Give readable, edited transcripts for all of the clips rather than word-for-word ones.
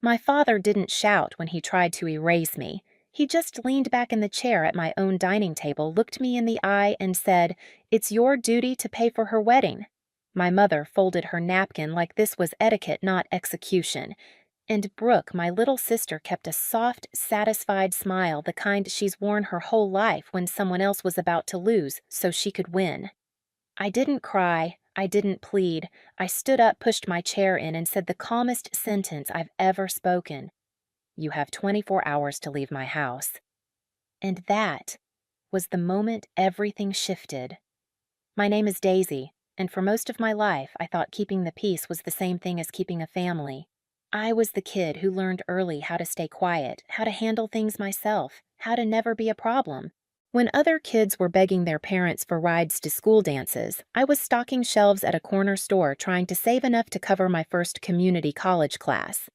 My father didn't shout when he tried to erase me. He just leaned back in the chair at my own dining table, looked me in the eye, and said, "It's your duty to pay for her wedding." My mother folded her napkin like this was etiquette, not execution. And Brooke, my little sister, kept a soft, satisfied smile, the kind she's worn her whole life when someone else was about to lose so she could win. I didn't cry. I didn't plead. I stood up, pushed my chair in, and said the calmest sentence I've ever spoken. "You have 24 hours to leave my house." And that was the moment everything shifted. My name is Daisy, and for most of my life, I thought keeping the peace was the same thing as keeping a family. I was the kid who learned early how to stay quiet, how to handle things myself, how to never be a problem. When other kids were begging their parents for rides to school dances, I was stocking shelves at a corner store trying to save enough to cover my first community college class.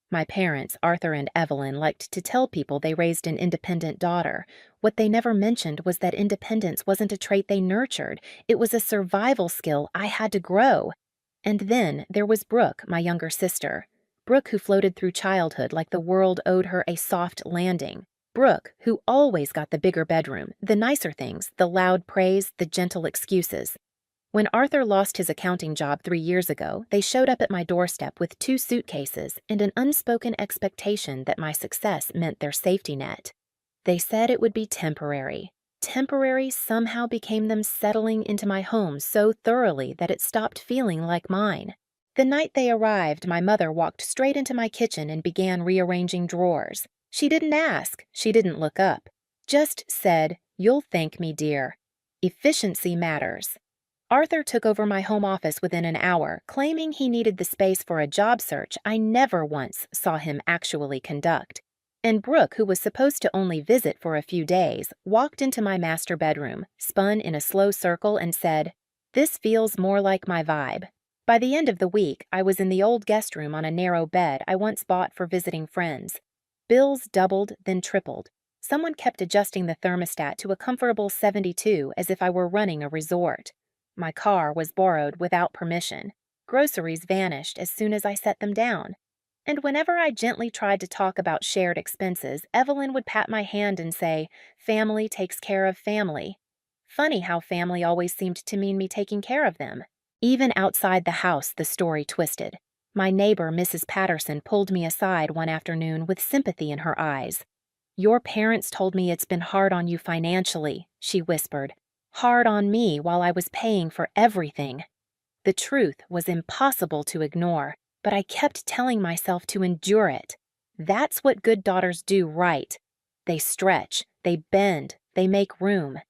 My parents, Arthur and Evelyn, liked to tell people they raised an independent daughter. What they never mentioned was that independence wasn't a trait they nurtured. It was a survival skill I had to grow. And then there was Brooke, my younger sister. Brooke, who floated through childhood like the world owed her a soft landing. Brooke, who always got the bigger bedroom, the nicer things, the loud praise, the gentle excuses. When Arthur lost his accounting job 3 years ago, they showed up at my doorstep with 2 suitcases and an unspoken expectation that my success meant their safety net. They said it would be temporary. Temporary somehow became them settling into my home so thoroughly that it stopped feeling like mine. The night they arrived, my mother walked straight into my kitchen and began rearranging drawers. She didn't ask, she didn't look up. Just said, "You'll thank me, dear. Efficiency matters." Arthur took over my home office within an hour, claiming he needed the space for a job search I never once saw him actually conduct. And Brooke, who was supposed to only visit for a few days, walked into my master bedroom, spun in a slow circle, and said, "This feels more like my vibe." By the end of the week, I was in the old guest room on a narrow bed I once bought for visiting friends. Bills doubled, then tripled. Someone kept adjusting the thermostat to a comfortable 72 as if I were running a resort. My car was borrowed without permission. Groceries vanished as soon as I set them down. And whenever I gently tried to talk about shared expenses, Evelyn would pat my hand and say, "Family takes care of family." Funny how family always seemed to mean me taking care of them. Even outside the house, the story twisted. My neighbor, Mrs. Patterson, pulled me aside one afternoon with sympathy in her eyes. "Your parents told me it's been hard on you financially," she whispered. "Hard on me while I was paying for everything." The truth was impossible to ignore, but I kept telling myself to endure it. That's what good daughters do, right? They stretch, they bend, they make room.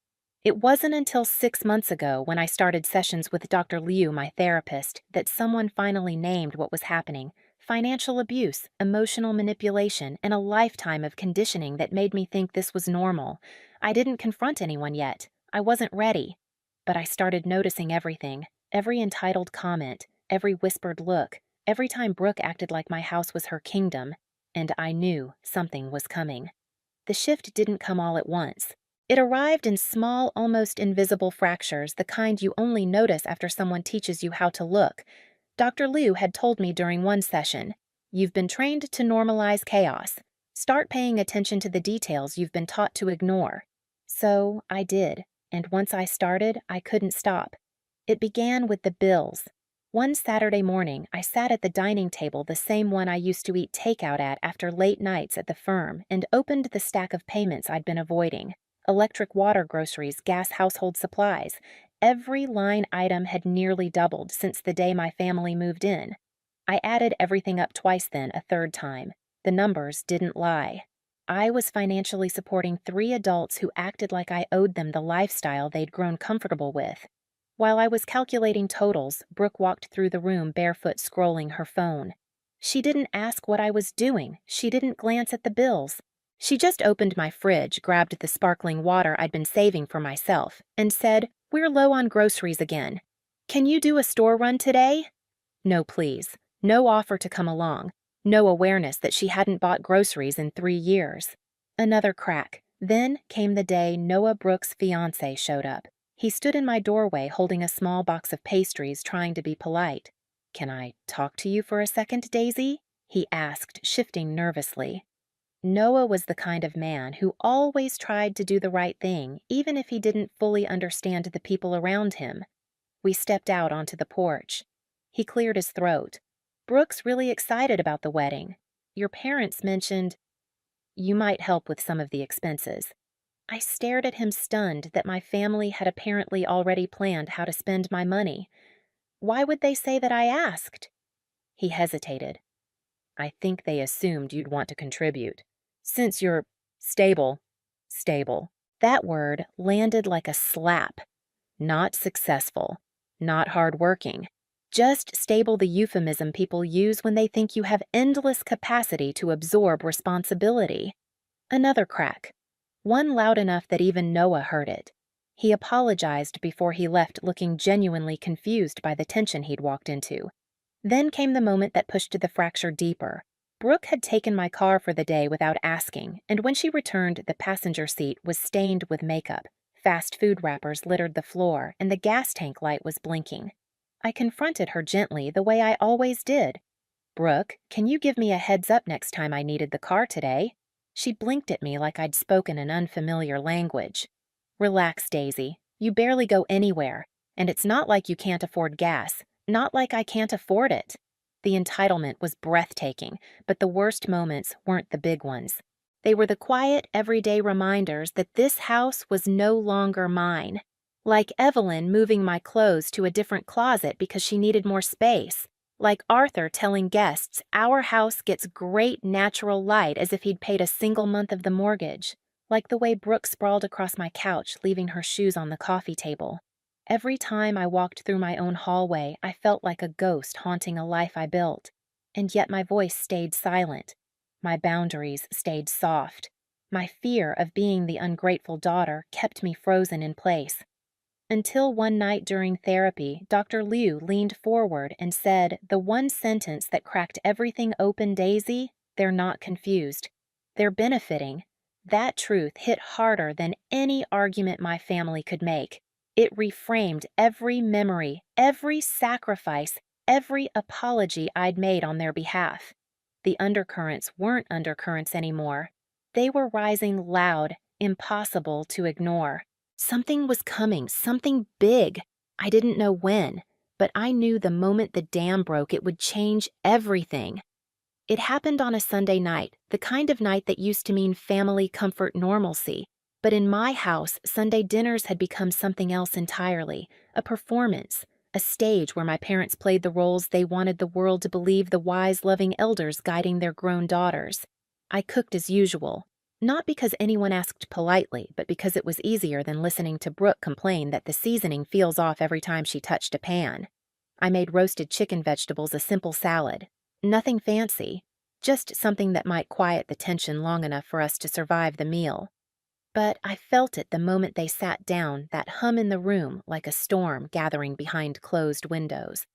It wasn't until 6 months ago, when I started sessions with Dr. Liu, my therapist, that someone finally named what was happening: financial abuse, emotional manipulation, and a lifetime of conditioning that made me think this was normal. I didn't confront anyone yet. I wasn't ready. But I started noticing everything, every entitled comment, every whispered look, every time Brooke acted like my house was her kingdom, and I knew something was coming. The shift didn't come all at once. It arrived in small, almost invisible fractures, the kind you only notice after someone teaches you how to look. Dr. Liu had told me during one session, "You've been trained to normalize chaos. Start paying attention to the details you've been taught to ignore." So I did, and once I started, I couldn't stop. It began with the bills. One Saturday morning, I sat at the dining table, the same one I used to eat takeout at after late nights at the firm, and opened the stack of payments I'd been avoiding. Electric, water, groceries, gas, household supplies. Every line item had nearly doubled since the day my family moved in. I added everything up twice then, a third time. The numbers didn't lie. I was financially supporting 3 adults who acted like I owed them the lifestyle they'd grown comfortable with. While I was calculating totals, Brooke walked through the room barefoot, scrolling her phone. She didn't ask what I was doing. She didn't glance at the bills. She just opened my fridge, grabbed the sparkling water I'd been saving for myself, and said, "We're low on groceries again. Can you do a store run today?" No, please. No offer to come along. No awareness that she hadn't bought groceries in 3 years. Another crack. Then came the day Noah Brooks' fiancé showed up. He stood in my doorway holding a small box of pastries, trying to be polite. "Can I talk to you for a second, Daisy?" he asked, shifting nervously. Noah was the kind of man who always tried to do the right thing, even if he didn't fully understand the people around him. We stepped out onto the porch. He cleared his throat. "Brooke's really excited about the wedding. Your parents mentioned you might help with some of the expenses." I stared at him, stunned that my family had apparently already planned how to spend my money. Why would they say that I asked? He hesitated. "I think they assumed you'd want to contribute. Since you're stable. Stable." That word landed like a slap. Not successful. Not hardworking. Just stable, the euphemism people use when they think you have endless capacity to absorb responsibility. Another crack. One loud enough that even Noah heard it. He apologized before he left, looking genuinely confused by the tension he'd walked into. Then came the moment that pushed the fracture deeper. Brooke had taken my car for the day without asking, and when she returned, the passenger seat was stained with makeup. Fast food wrappers littered the floor, and the gas tank light was blinking. I confronted her gently, the way I always did. "Brooke, can you give me a heads up next time I needed the car today?" She blinked at me like I'd spoken an unfamiliar language. "Relax, Daisy. You barely go anywhere, and it's not like you can't afford gas. Not like I can't afford it." The entitlement was breathtaking, but the worst moments weren't the big ones. They were the quiet, everyday reminders that this house was no longer mine. Like Evelyn moving my clothes to a different closet because she needed more space. Like Arthur telling guests our house gets great natural light as if he'd paid a single month of the mortgage. Like the way Brooke sprawled across my couch, leaving her shoes on the coffee table. Every time I walked through my own hallway, I felt like a ghost haunting a life I built. And yet my voice stayed silent. My boundaries stayed soft. My fear of being the ungrateful daughter kept me frozen in place. Until one night during therapy, Dr. Liu leaned forward and said the one sentence that cracked everything open: "Daisy, they're not confused. They're benefiting." That truth hit harder than any argument my family could make. It reframed every memory, every sacrifice, every apology I'd made on their behalf. The undercurrents weren't undercurrents anymore. They were rising loud, impossible to ignore. Something was coming, something big. I didn't know when, but I knew the moment the dam broke it would change everything. It happened on a Sunday night, the kind of night that used to mean family comfort, normalcy. But in my house, Sunday dinners had become something else entirely, a performance, a stage where my parents played the roles they wanted the world to believe, the wise, loving elders guiding their grown daughters. I cooked as usual, not because anyone asked politely, but because it was easier than listening to Brooke complain that the seasoning feels off every time she touched a pan. I made roasted chicken vegetables, a simple salad. Nothing fancy, just something that might quiet the tension long enough for us to survive the meal. But I felt it the moment they sat down, that hum in the room like a storm gathering behind closed windows.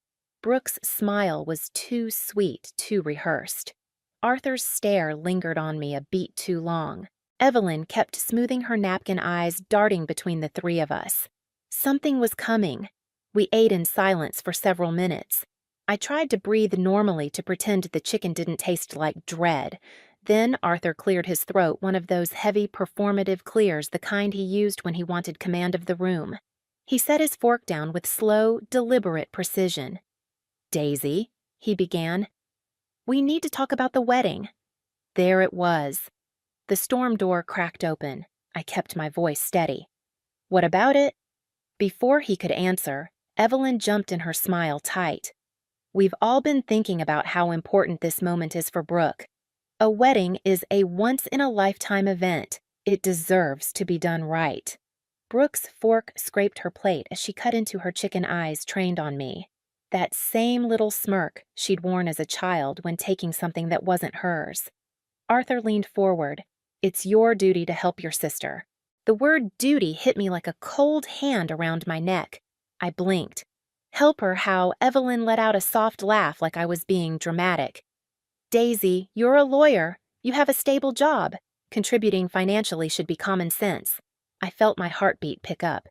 Brooke's smile was too sweet, too rehearsed. Arthur's stare lingered on me a beat too long. Evelyn kept smoothing her napkin, eyes darting between the three of us. Something was coming. We ate in silence for several minutes. I tried to breathe normally to pretend the chicken didn't taste like dread. Then Arthur cleared his throat, one of those heavy, performative clears, the kind he used when he wanted command of the room. He set his fork down with slow, deliberate precision. "Daisy," he began, "we need to talk about the wedding." There it was. The storm door cracked open. I kept my voice steady. "What about it?" Before he could answer, Evelyn jumped in, her smile tight. "We've all been thinking about how important this moment is for Brooke. A wedding is a once-in-a-lifetime event. It deserves to be done right." Brooke's fork scraped her plate as she cut into her chicken, eyes trained on me. That same little smirk she'd worn as a child when taking something that wasn't hers. Arthur leaned forward. "It's your duty to help your sister." The word duty hit me like a cold hand around my neck. I blinked. Help her how? Evelyn let out a soft laugh like I was being dramatic. "Daisy, you're a lawyer. You have a stable job. Contributing financially should be common sense." I felt my heartbeat pick up.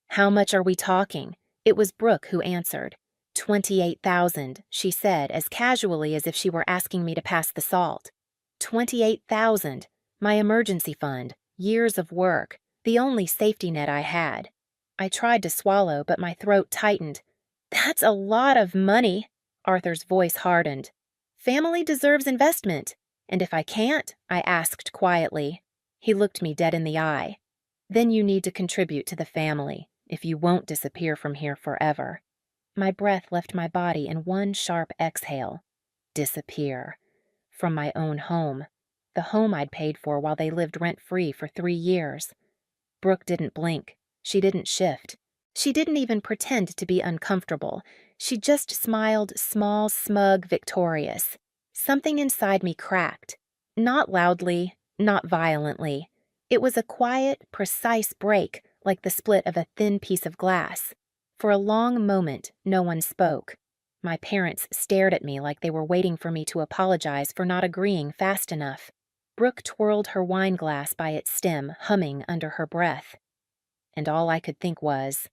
"How much are we talking?" It was Brooke who answered. $28,000, she said as casually as if she were asking me to pass the salt. $28,000, my emergency fund, years of work, the only safety net I had. I tried to swallow, but my throat tightened. That's a lot of money. Arthur's voice hardened. Family deserves investment. And if I can't, I asked quietly. He looked me dead in the eye. Then you need to contribute to the family, if you won't disappear from here forever. My breath left my body in one sharp exhale. Disappear. From my own home. The home I'd paid for while they lived rent-free for 3 years. Brooke didn't blink. She didn't shift. She didn't even pretend to be uncomfortable. She just smiled small, smug, victorious. Something inside me cracked. Not loudly, not violently. It was a quiet, precise break, like the split of a thin piece of glass. For a long moment, no one spoke. My parents stared at me like they were waiting for me to apologize for not agreeing fast enough. Brooke twirled her wine glass by its stem, humming under her breath. And all I could think was,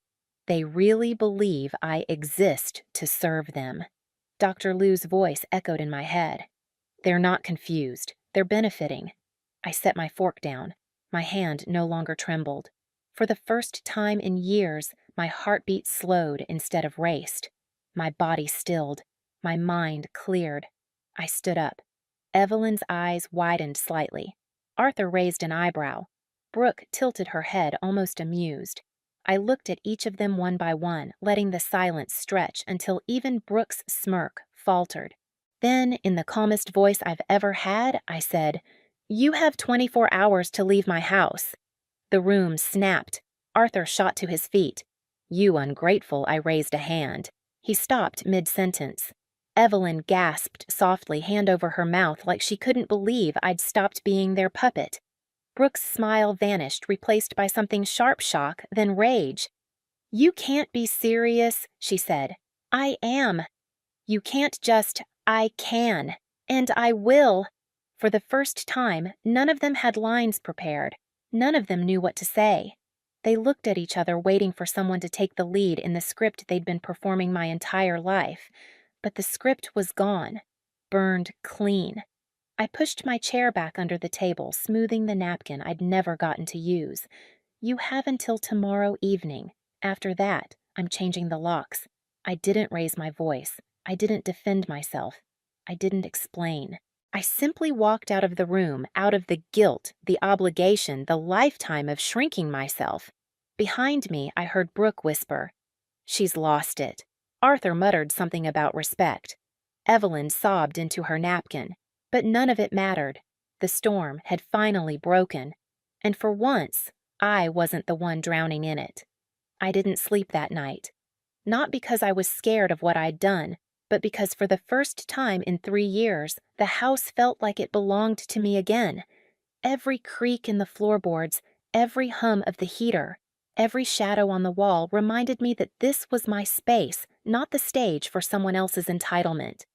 they really believe I exist to serve them. Dr. Liu's voice echoed in my head. They're not confused. They're benefiting. I set my fork down. My hand no longer trembled. For the first time in years, my heartbeat slowed instead of raced. My body stilled. My mind cleared. I stood up. Evelyn's eyes widened slightly. Arthur raised an eyebrow. Brooke tilted her head, almost amused. I looked at each of them one by one, letting the silence stretch until even Brooke's smirk faltered. Then, in the calmest voice I've ever had, I said, "You have 24 hours to leave my house." The room snapped. Arthur shot to his feet. "You ungrateful," I raised a hand. He stopped mid-sentence. Evelyn gasped softly, hand over her mouth, like she couldn't believe I'd stopped being their puppet. Brooke's smile vanished, replaced by something sharp shock, then rage. "You can't be serious," she said. "I am. You can't just, I can. And I will." For the first time, none of them had lines prepared. None of them knew what to say. They looked at each other, waiting for someone to take the lead in the script they'd been performing my entire life. But the script was gone. Burned clean. I pushed my chair back under the table, smoothing the napkin I'd never gotten to use. "You have until tomorrow evening. After that, I'm changing the locks." I didn't raise my voice. I didn't defend myself. I didn't explain. I simply walked out of the room, out of the guilt, the obligation, the lifetime of shrinking myself. Behind me, I heard Brooke whisper, "She's lost it." Arthur muttered something about respect. Evelyn sobbed into her napkin. But none of it mattered. The storm had finally broken. And for once, I wasn't the one drowning in it. I didn't sleep that night. Not because I was scared of what I'd done, but because for the first time in 3 years, the house felt like it belonged to me again. Every creak in the floorboards, every hum of the heater, every shadow on the wall reminded me that this was my space, not the stage for someone else's entitlement.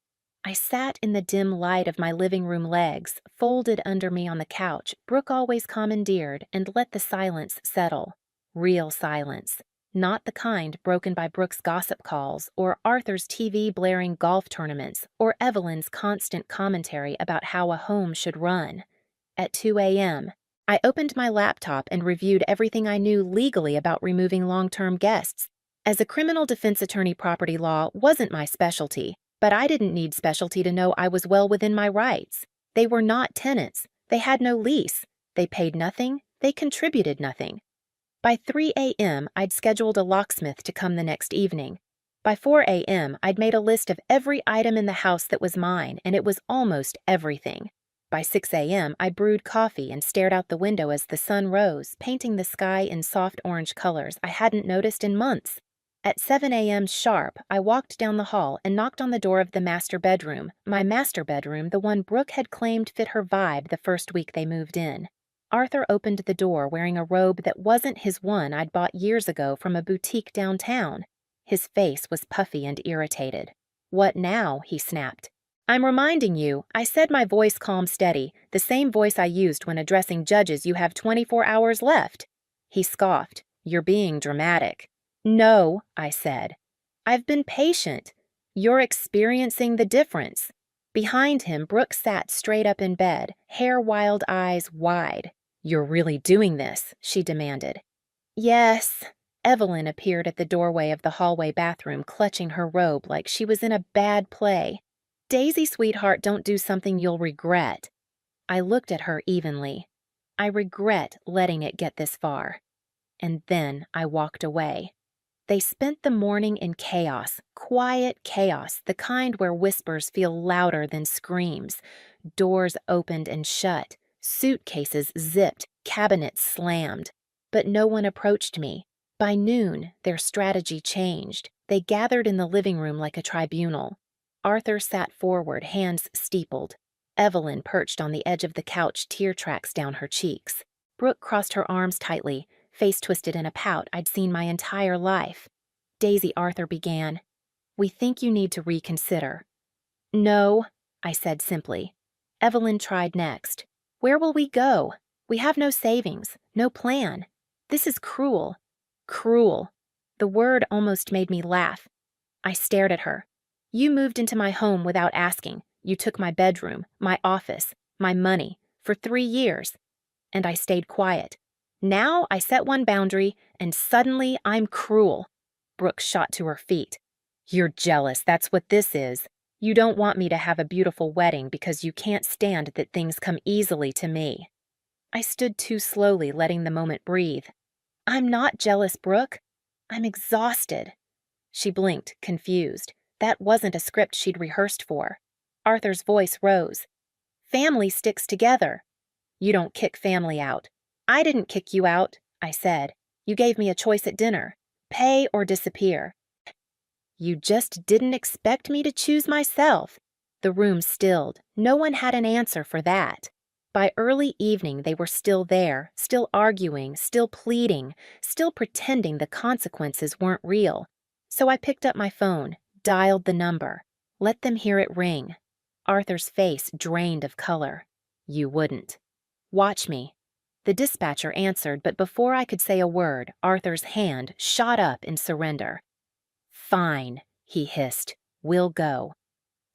I sat in the dim light of my living room legs, folded under me on the couch Brooke always commandeered, and let the silence settle. Real silence. Not the kind broken by Brooke's gossip calls, or Arthur's TV blaring golf tournaments, or Evelyn's constant commentary about how a home should run. At 2 a.m., I opened my laptop and reviewed everything I knew legally about removing long-term guests. As a criminal defense attorney, property law wasn't my specialty. But I didn't need specialty to know I was well within my rights. They were not tenants. They had no lease. They paid nothing. They contributed nothing. By 3 a.m., I'd scheduled a locksmith to come the next evening. By 4 a.m., I'd made a list of every item in the house that was mine, and it was almost everything. By 6 a.m., I brewed coffee and stared out the window as the sun rose, painting the sky in soft orange colors I hadn't noticed in months. At 7 a.m. sharp, I walked down the hall and knocked on the door of the master bedroom, my master bedroom, the one Brooke had claimed fit her vibe the first week they moved in. Arthur opened the door wearing a robe that wasn't his one I'd bought years ago from a boutique downtown. His face was puffy and irritated. "What now?" he snapped. "I'm reminding you, I said my voice calm steady, the same voice I used when addressing judges. You have 24 hours left." He scoffed. "You're being dramatic." "No," I said. "I've been patient. You're experiencing the difference. Behind him, Brooke sat straight up in bed, hair wild, eyes wide. You're really doing this, she demanded. Yes. Evelyn appeared at the doorway of the hallway bathroom, clutching her robe like she was in a bad play. Daisy, sweetheart, don't do something you'll regret. I looked at her evenly. I regret letting it get this far. And then I walked away. They spent the morning in chaos, quiet chaos, the kind where whispers feel louder than screams. Doors opened and shut, suitcases zipped, cabinets slammed. But no one approached me. By noon, their strategy changed. They gathered in the living room like a tribunal. Arthur sat forward, hands steepled. Evelyn perched on the edge of the couch, tear tracks down her cheeks. Brooke crossed her arms tightly, face twisted in a pout I'd seen my entire life. Daisy, Arthur began. We think you need to reconsider. No, I said simply. Evelyn tried next. Where will we go? We have no savings, no plan. This is cruel. Cruel. The word almost made me laugh. I stared at her. You moved into my home without asking. You took my bedroom, my office, my money, for 3 years. And I stayed quiet. Now I set one boundary, and suddenly I'm cruel. Brooke shot to her feet. You're jealous, that's what this is. You don't want me to have a beautiful wedding because you can't stand that things come easily to me. I stood too slowly, letting the moment breathe. I'm not jealous, Brooke. I'm exhausted. She blinked, confused. That wasn't a script she'd rehearsed for. Arthur's voice rose. Family sticks together. You don't kick family out. I didn't kick you out, I said. You gave me a choice at dinner. Pay or disappear. You just didn't expect me to choose myself. The room stilled. No one had an answer for that. By early evening, they were still there, still arguing, still pleading, still pretending the consequences weren't real. So I picked up my phone, dialed the number. Let them hear it ring. Arthur's face drained of color. You wouldn't. Watch me. The dispatcher answered, but before I could say a word, Arthur's hand shot up in surrender. Fine, he hissed. We'll go.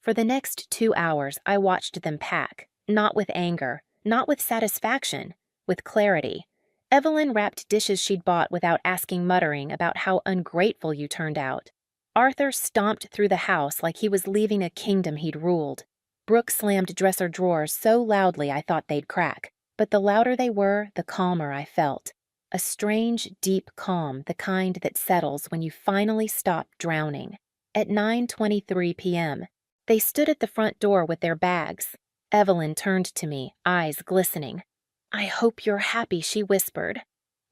For the next 2 hours, I watched them pack, not with anger, not with satisfaction, with clarity. Evelyn wrapped dishes she'd bought without asking, muttering about how ungrateful you turned out. Arthur stomped through the house like he was leaving a kingdom he'd ruled. Brooke slammed dresser drawers so loudly I thought they'd crack. But the louder they were, the calmer I felt. A strange, deep calm, the kind that settles when you finally stop drowning. At 9:23 p.m., they stood at the front door with their bags. Evelyn turned to me, eyes glistening. I hope you're happy, she whispered.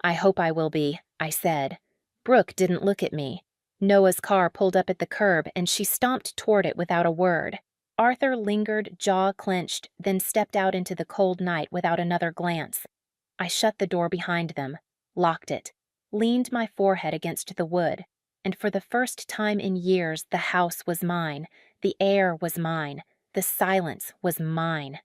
I hope I will be, I said. Brooke didn't look at me. Noah's car pulled up at the curb, and she stomped toward it without a word. Arthur lingered, jaw clenched, then stepped out into the cold night without another glance. I shut the door behind them, locked it, leaned my forehead against the wood, and for the first time in years the house was mine, the air was mine, the silence was mine.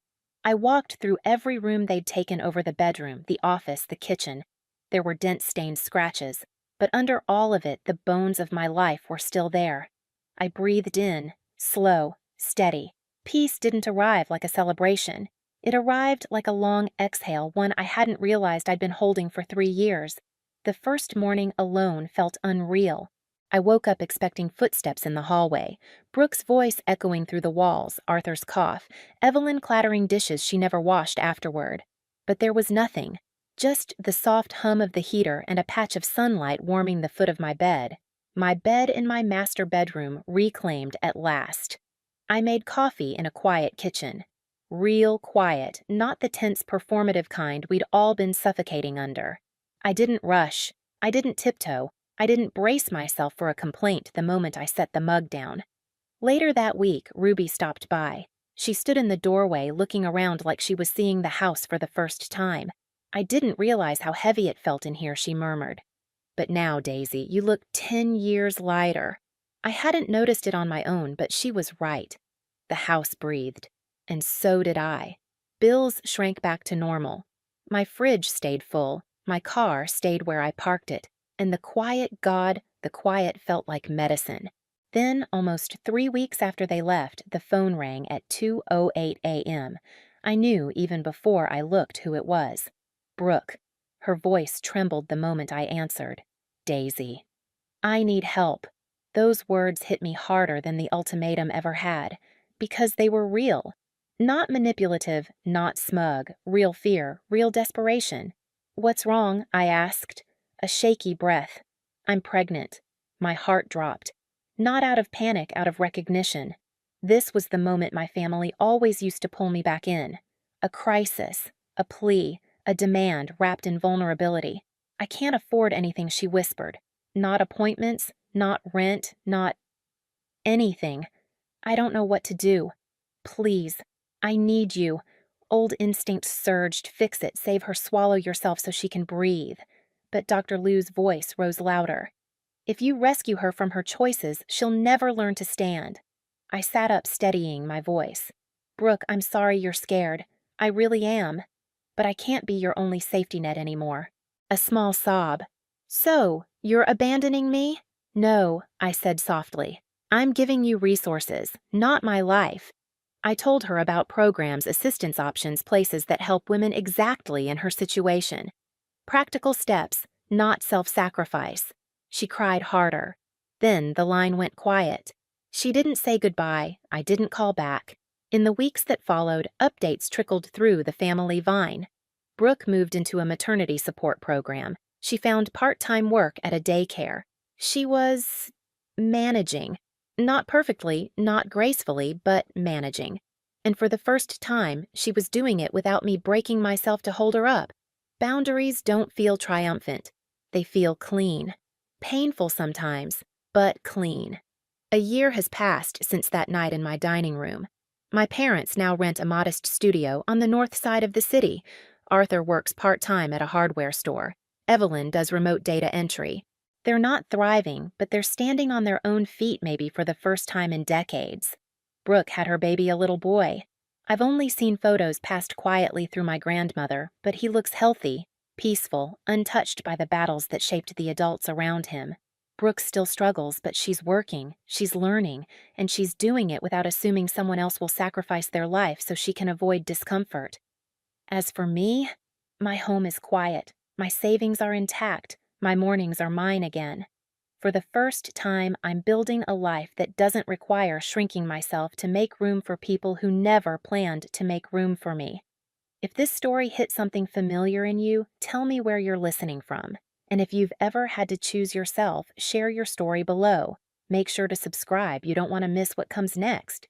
I walked through every room they'd taken over the bedroom, the office, the kitchen. There were dent-stained scratches, but under all of it the bones of my life were still there. I breathed in, slow, steady. Peace didn't arrive like a celebration. It arrived like a long exhale, one I hadn't realized I'd been holding for 3 years. The first morning alone felt unreal. I woke up expecting footsteps in the hallway, Brooke's voice echoing through the walls, Arthur's cough, Evelyn clattering dishes she never washed afterward. But there was nothing, just the soft hum of the heater and a patch of sunlight warming the foot of my bed. My bed in my master bedroom reclaimed at last. I made coffee in a quiet kitchen. Real quiet, not the tense performative kind we'd all been suffocating under. I didn't rush. I didn't tiptoe. I didn't brace myself for a complaint the moment I set the mug down. Later that week, Ruby stopped by. She stood in the doorway looking around like she was seeing the house for the first time. I didn't realize how heavy it felt in here, she murmured. But now, Daisy, you look 10 years lighter. I hadn't noticed it on my own, but she was right. The house breathed. And so did I. Bills shrank back to normal. My fridge stayed full. My car stayed where I parked it. And the quiet felt like medicine. Then, almost 3 weeks after they left, the phone rang at 2:08 a.m. I knew even before I looked who it was. Brooke. Her voice trembled the moment I answered. Daisy. I need help. Those words hit me harder than the ultimatum ever had, because they were real. Not manipulative, not smug, real fear, real desperation. What's wrong? I asked. A shaky breath. I'm pregnant. My heart dropped. Not out of panic, out of recognition. This was the moment my family always used to pull me back in. A crisis, a plea, a demand wrapped in vulnerability. I can't afford anything, she whispered. Not appointments, not rent, not anything. I don't know what to do. Please, I need you. Old instinct surged, fix it, save her, swallow yourself so she can breathe. But Dr. Liu's voice rose louder. If you rescue her from her choices, she'll never learn to stand. I sat up, steadying my voice. Brooke, I'm sorry you're scared. I really am. But I can't be your only safety net anymore. A small sob. So, you're abandoning me? No, I said softly. I'm giving you resources, not my life. I told her about programs, assistance options, places that help women exactly in her situation. Practical steps, not self-sacrifice. She cried harder. Then the line went quiet. She didn't say goodbye. I didn't call back. In the weeks that followed, updates trickled through the family vine. Brooke moved into a maternity support program. She found part-time work at a daycare. She was managing. Not perfectly, not gracefully, but managing. And for the first time, she was doing it without me breaking myself to hold her up. Boundaries don't feel triumphant. They feel clean. Painful sometimes, but clean. A year has passed since that night in my dining room. My parents now rent a modest studio on the north side of the city. Arthur works part-time at a hardware store. Evelyn does remote data entry. They're not thriving, but they're standing on their own feet maybe for the first time in decades. Brooke had her baby, a little boy. I've only seen photos passed quietly through my grandmother, but he looks healthy, peaceful, untouched by the battles that shaped the adults around him. Brooke still struggles, but she's working, she's learning, and she's doing it without assuming someone else will sacrifice their life so she can avoid discomfort. As for me, my home is quiet, my savings are intact, my mornings are mine again. For the first time, I'm building a life that doesn't require shrinking myself to make room for people who never planned to make room for me. If this story hit something familiar in you, tell me where you're listening from. And if you've ever had to choose yourself, share your story below. Make sure to subscribe. You don't want to miss what comes next.